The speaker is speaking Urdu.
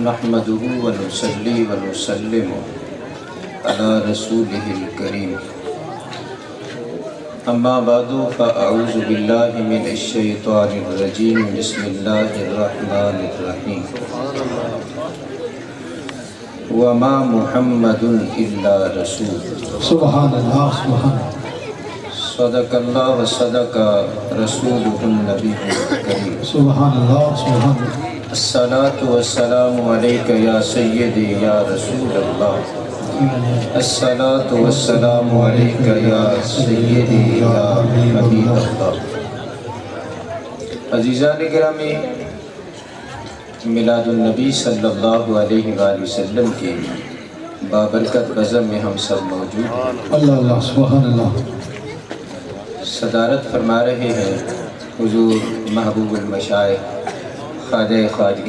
نحمده ونصلي ونسلم على رسوله الكريم اما بعد فاعوذ بالله من الشيطان الرجيم بسم الله الرحمن الرحيم وما محمد الا رسول سبحان اللہ سبحان اللہ صدق اللہ وصدق رسوله النبی الکریم سبحان اللہ سبحان اللہ الصلاة والسلام علیکہ یا سیدی یا رسول اللہ الصلاة والسلام علیکہ یا سیدی یا حبیب اللہ۔ عزیزان گرامی، میلاد النبی صلی اللہ علیہ وآلہ وسلم کی بابرکت بزم میں ہم سب موجود ہیں۔ اللہ اللہ سبحان اللہ۔ صدارت فرما رہے ہیں حضور محبوب المشائخ خواجہ خواجہ